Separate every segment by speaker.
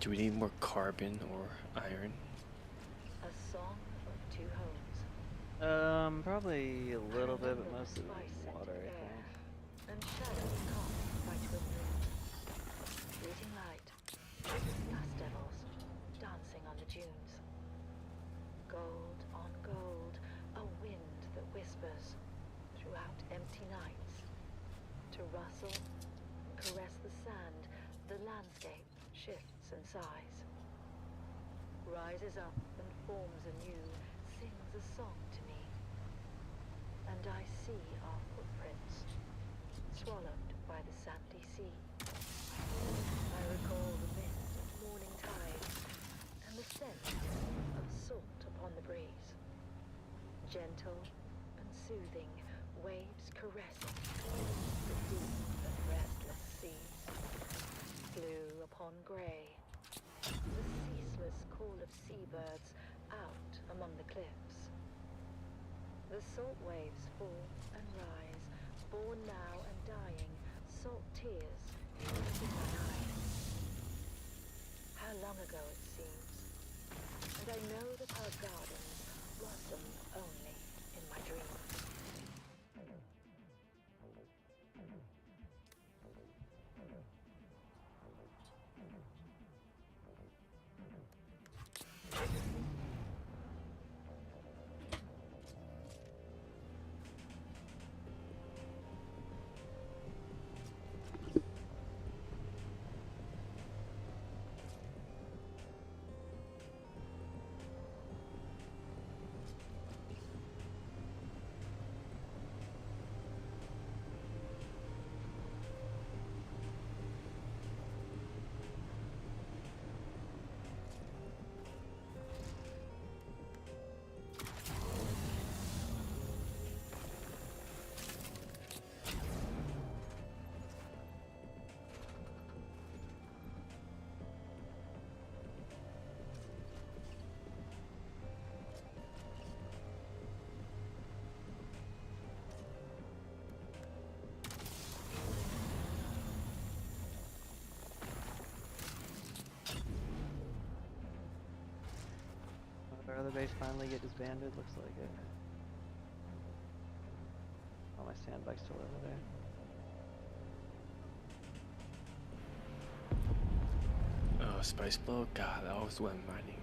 Speaker 1: Do we need more carbon or iron?
Speaker 2: A song of two homes.
Speaker 3: Probably a
Speaker 2: I
Speaker 3: little bit, but
Speaker 2: remember the
Speaker 3: mostly
Speaker 2: spice-scented
Speaker 3: water, I
Speaker 2: air,
Speaker 3: think.
Speaker 2: and shadows cast by twin moons. Fleeting light, dust devils, dancing on the dunes. Gold on gold, a wind that whispers throughout empty nights. To rustle and caress the sand, the landscape shifts and sighs. Rises up and forms anew, sings a song to me. And I see our footprints, swallowed by the sandy sea. I recall the mist of morning tides, and the scent of salt upon the breeze. Gentle and soothing, waves caressing the deep and restless seas. Blue upon grey, the ceaseless call of seabirds out among the cliffs. The salt waves fall and rise, born now and dying, salt tears in my eyes. How long ago it seems, and I know that our gardens blossom only in my dreams.
Speaker 3: Our other base finally get disbanded, looks like it. Oh, my sandbag's still over there.
Speaker 1: Oh, spice blow? God, I always went mining.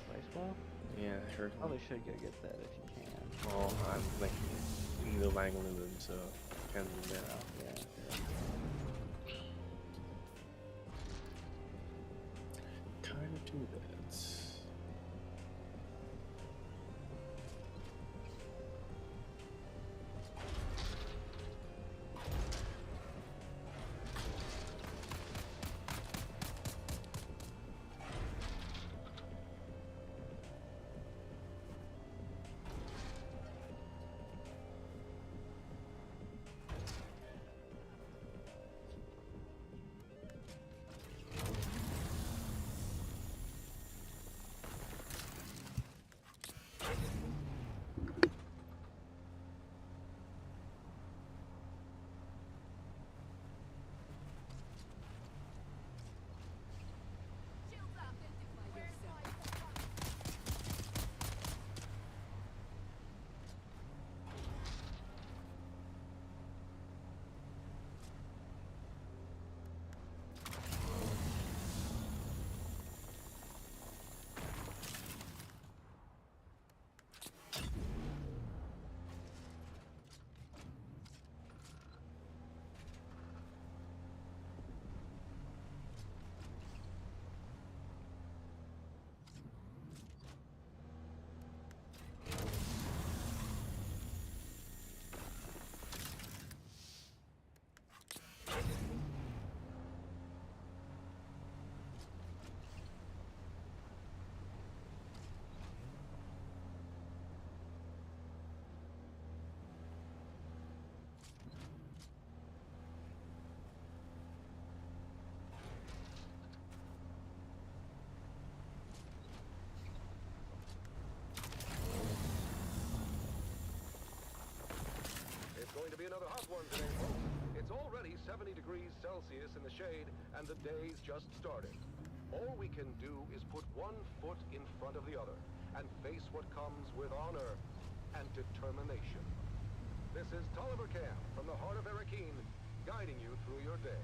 Speaker 3: Spice ball?
Speaker 1: Yeah, I heard.
Speaker 3: Probably should go get that if you can.
Speaker 1: Well, I'm like in the Langlumen, so I can't do that.
Speaker 3: Yeah.
Speaker 1: Kind of do that.
Speaker 4: It's going to be another hot one today, folks. It's It's already 70 degrees Celsius in the shade, and the day's just started. All we can do is put one foot in front of the other, and face what comes with honor and determination. This is Tolliver Camp from the heart of Arakeen, guiding you through your day.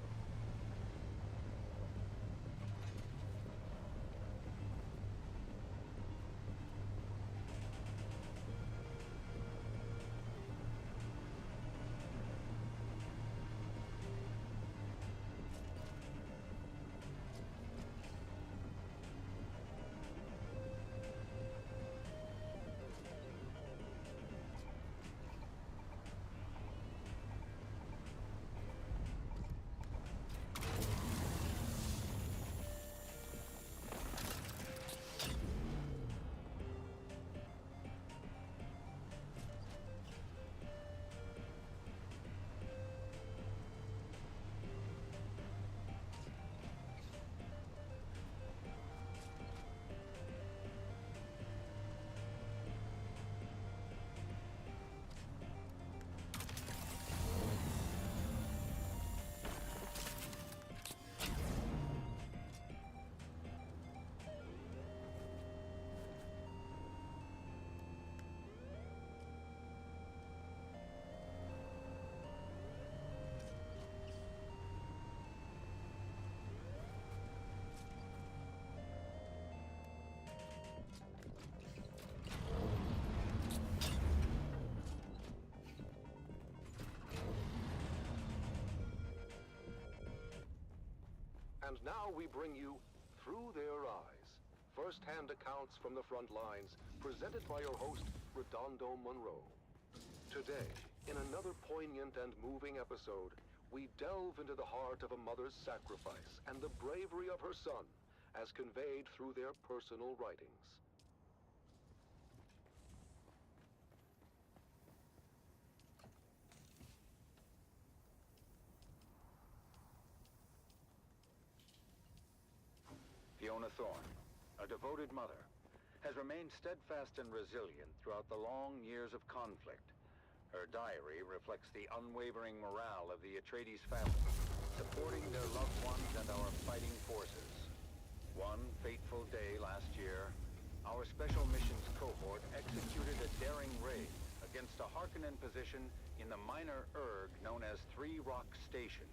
Speaker 4: And now we bring you Through Their Eyes, first-hand accounts from the front lines, presented by your host, Redondo Monroe. Today, in another poignant and moving episode, we delve into the heart of a mother's sacrifice and the bravery of her son, as conveyed through their personal writings.
Speaker 5: Fiona Thorne, a devoted mother, has remained steadfast and resilient throughout the long years of conflict. Her diary reflects the unwavering morale of the Atreides family, supporting their loved ones and our fighting forces. One fateful day last year, our Special Missions cohort executed a daring raid against a Harkonnen position in the minor erg known as Three Rock Station.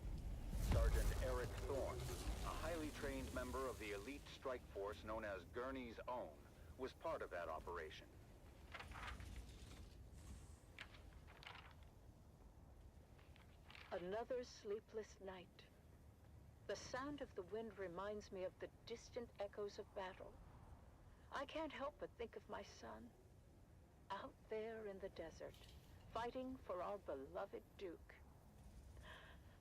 Speaker 5: Sergeant Eric Thorne, a highly trained member of the elite strike force known as Gurney's Own, was part of that operation.
Speaker 6: Another sleepless night. The sound of the wind reminds me of the distant echoes of battle. I can't help but think of my son, out there in the desert, fighting for our beloved Duke.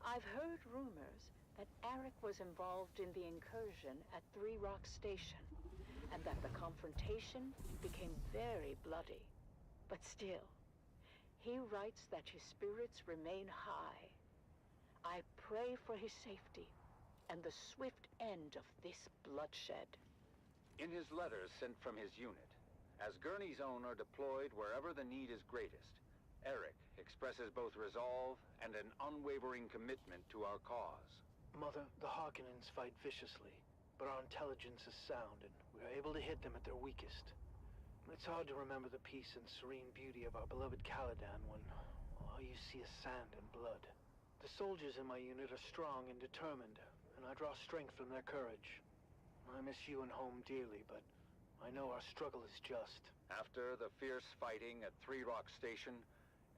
Speaker 6: I've heard rumors that Arak was involved in the incursion at Three Rock Station, and that the confrontation became very bloody. But still, he writes that his spirits remain high. I pray for his safety and the swift end of this bloodshed.
Speaker 5: In his letters sent from his unit, as Gurney's Own are deployed wherever the need is greatest, Eric expresses both resolve and an unwavering commitment to our cause.
Speaker 7: Mother, the Harkonnens fight viciously, but our intelligence is sound, and we are able to hit them at their weakest. It's hard to remember the peace and serene beauty of our beloved Caladan when all you see is sand and blood. The soldiers in my unit are strong and determined, and I draw strength from their courage. I miss you and home dearly, but I know our struggle is just.
Speaker 5: After the fierce fighting at Three Rock Station,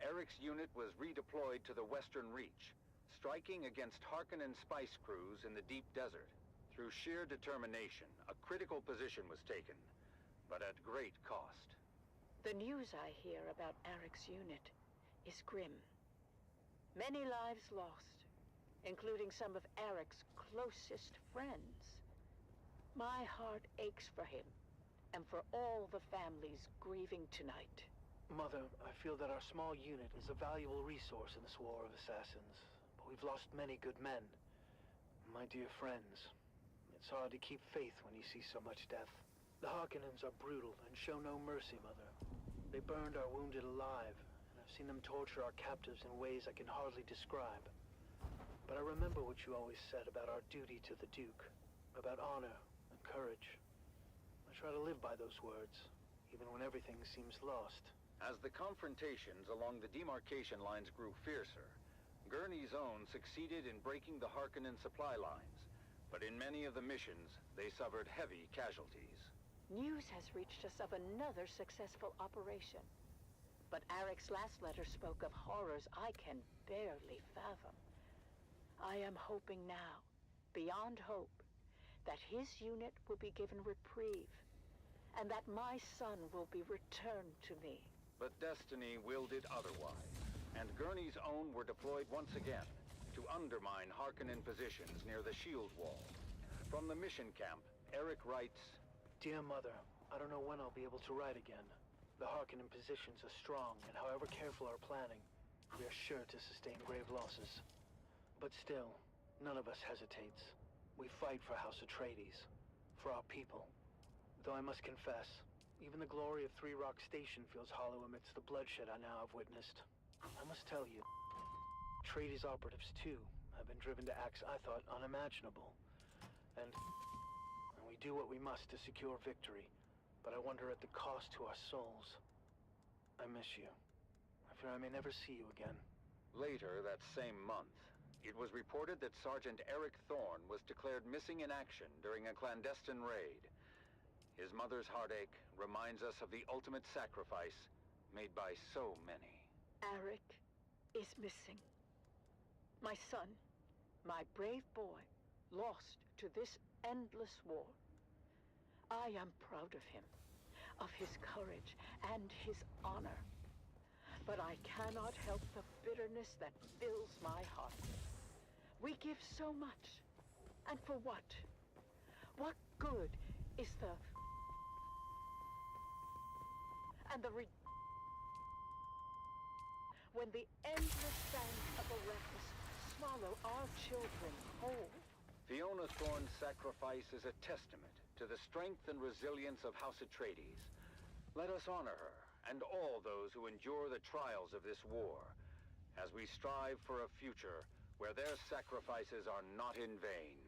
Speaker 5: Eric's unit was redeployed to the Western Reach, striking against Harkonnen spice crews in the deep desert. Through sheer determination, a critical position was taken, but at great cost.
Speaker 6: The news I hear about Arak's unit is grim. Many lives lost, including some of Arak's closest friends. My heart aches for him and for all the families grieving tonight.
Speaker 7: Mother, I feel that our small unit is a valuable resource in this war of assassins, but we've lost many good men. My dear friends, it's hard to keep faith when you see so much death. The Harkonnens are brutal and show no mercy, Mother. They burned our wounded alive, and I've seen them torture our captives in ways I can hardly describe. But I remember what you always said about our duty to the Duke, about honor and courage. I try to live by those words, even when everything seems lost.
Speaker 5: As the confrontations along the demarcation lines grew fiercer, Gurney's own succeeded in breaking the Harkonnen supply lines, but in many of the missions, they suffered heavy casualties.
Speaker 6: News has reached us of another successful operation. But Arek's last letter spoke of horrors I can barely fathom. I am hoping now, beyond hope, that his unit will be given reprieve, and that my son will be returned to me.
Speaker 5: But destiny willed it otherwise, and Gurney's own were deployed once again to undermine Harkonnen positions near the shield wall. From the mission camp, Arik writes,
Speaker 7: Dear Mother, I don't know when I'll be able to ride again. The Harkonnen positions are strong, and however careful our planning, we are sure to sustain grave losses. But still, none of us hesitates. We fight for House Atreides, for our people. Though I must confess, even the glory of Three Rock Station feels hollow amidst the bloodshed I now have witnessed. I must tell you, Atreides operatives too have been driven to acts I thought unimaginable. And we do what we must to secure victory, but I wonder at the cost to our souls. I miss you. I fear I may never see you again.
Speaker 5: Later that same month, it was reported that Sergeant Eric Thorne was declared missing in action during a clandestine raid. His mother's heartache reminds us of the ultimate sacrifice made by so many.
Speaker 6: Arik is missing. My son, my brave boy, lost to this endless war. I am proud of him, of his courage and his honor. But I cannot help the bitterness that fills my heart. We give so much, and for what? What good is the... and when the endless sands of Arrakis swallow our children whole?
Speaker 5: Fiona Thorne's sacrifice is a testament to the strength and resilience of House Atreides. Let us honor her and all those who endure the trials of this war, as we strive for a future where their sacrifices are not in vain.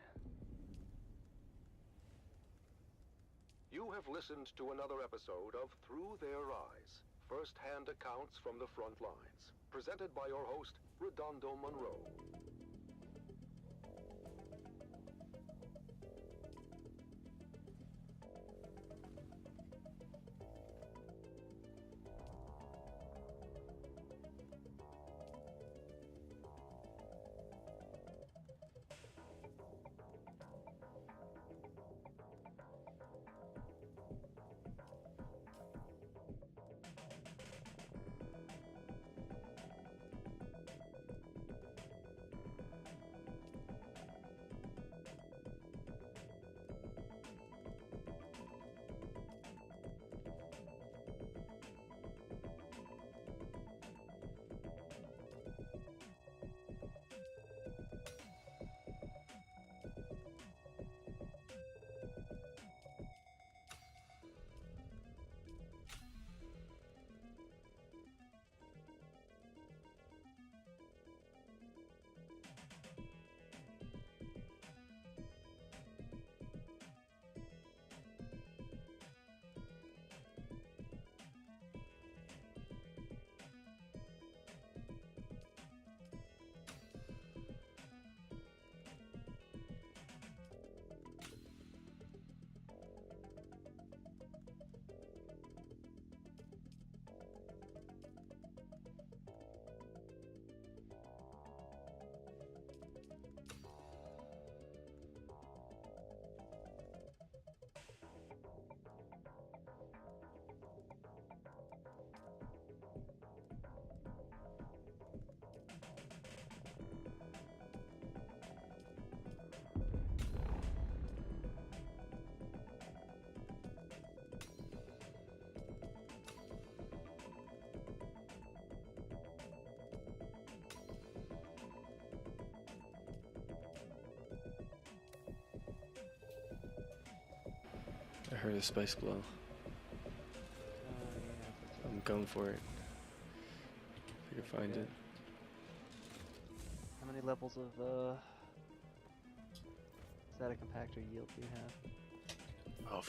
Speaker 4: You have listened to another episode of Through Their Eyes, first-hand accounts from the front lines, presented by your host, Redondo Monroe.
Speaker 1: I heard a spice blow. I'm going for it. If I can find it.
Speaker 3: I'm many levels of static compactor yield do you have?
Speaker 1: Oh,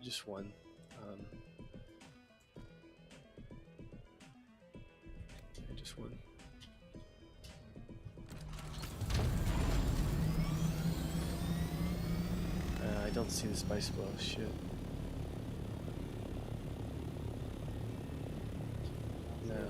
Speaker 1: just one. Yeah, just one. I don't see the spice well. Shit. No. No.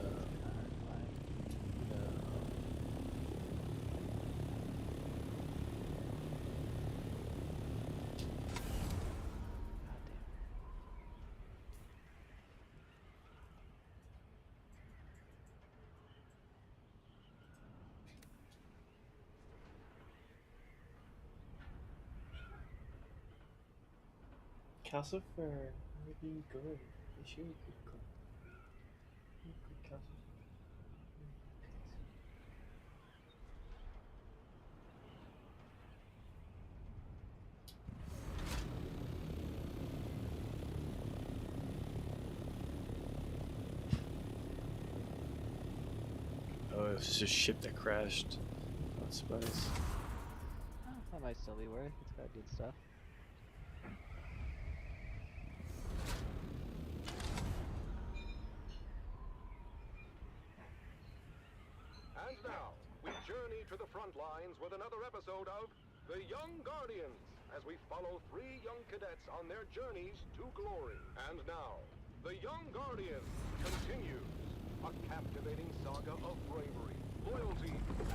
Speaker 1: Calcifer, you're being good. You should be good. You're good, Calcifer. Oh, it was just a ship that crashed. Not spice.
Speaker 3: Oh, that might still be worth. It's got good stuff.
Speaker 4: And now, we journey to the front lines with another episode of The Young Guardians, as we follow 3 young cadets on their journeys to glory. And now, The Young Guardians continues, a captivating saga of bravery, loyalty, and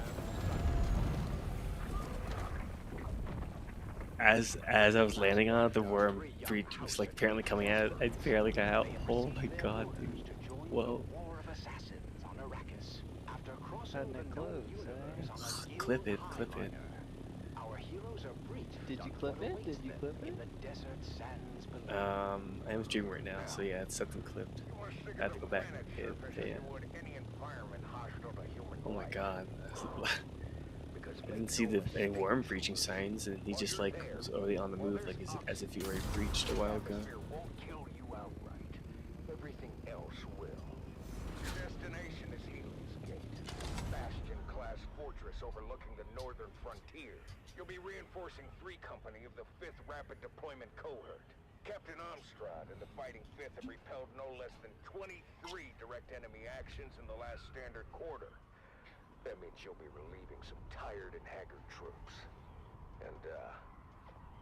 Speaker 4: sacrifice.
Speaker 1: As I was landing on it, the worm breach was like apparently coming out. I barely got out. Oh my god, dude. Whoa.
Speaker 3: Hadn't it closed, eh?
Speaker 1: Clip it, clip it.
Speaker 3: Did you clip it? Did you clip it?
Speaker 1: I am streaming right now, so yeah, it's set them clipped. I have to go back and hit it. Oh my god. I didn't see any worm breaching signs, and he just like was already on the move, like as if he already breached a while ago.
Speaker 5: Everything else will. Your destination is Healy's Gate, bastion-class fortress overlooking the northern frontier. You'll be reinforcing 3 Company of the 5th Rapid Deployment Cohort. Captain Amstrad and the Fighting 5th have repelled no less than 23 direct enemy actions in the last standard quarter. That means you'll be relieving some tired and haggard troops. And,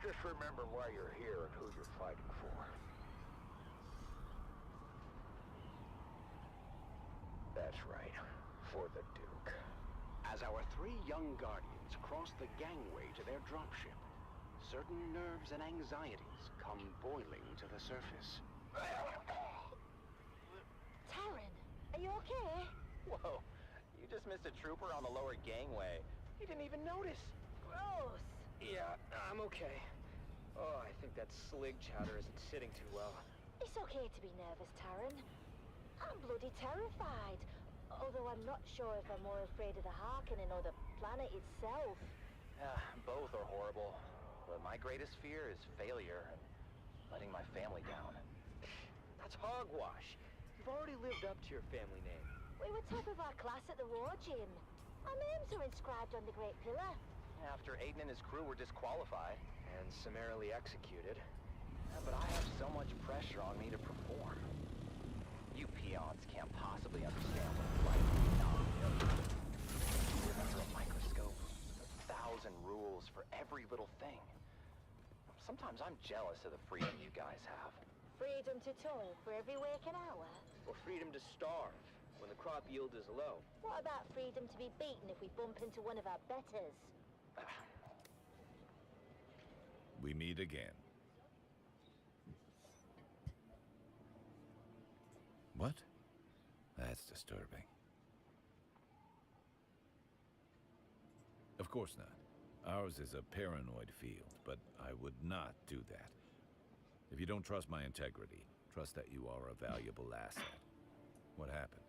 Speaker 5: just remember why you're here and who you're fighting for. That's right, for the Duke. As our 3 young guardians cross the gangway to their dropship, certain nerves and anxieties come boiling to the surface.
Speaker 2: Taryn, are you okay?
Speaker 8: Whoa, you just missed a trooper on the lower gangway. You didn't even notice.
Speaker 2: Gross.
Speaker 7: Yeah, I'm okay. Oh, I think that slig chowder isn't sitting too well.
Speaker 2: It's okay to be nervous, Taryn. I'm bloody terrified. Although I'm not sure if I'm more afraid of the Harkonnen or the planet itself.
Speaker 8: Both are horrible. But my greatest fear is failure and letting my family down.
Speaker 7: That's hogwash. You've already lived up to your family name.
Speaker 2: We were top of our class at the war gym. Our names are inscribed on the Great Pillar.
Speaker 8: After Aiden and his crew were disqualified.
Speaker 7: And summarily executed.
Speaker 8: But I have so much pressure on me to perform. You peons can't possibly understand what it's like to be live under a microscope. 1,000 rules for every little thing. Sometimes I'm jealous of the freedom you guys have.
Speaker 2: Freedom to toil for every waking hour.
Speaker 7: Or freedom to starve when the crop yield is low.
Speaker 2: What about freedom to be beaten if we bump into one of our betters?
Speaker 9: We meet again. What? That's disturbing. Of course not. Ours is a paranoid field, but I would not do that. If you don't trust my integrity, trust that you are a valuable asset. What happened?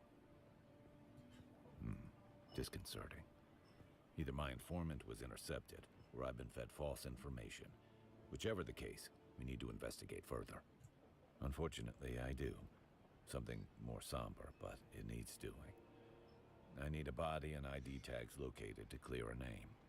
Speaker 9: Disconcerting. Either my informant was intercepted, or I've been fed false information. Whichever the case, we need to investigate further. Unfortunately, I do. Something more somber, but it needs doing. I need a body and ID tags located to clear a name.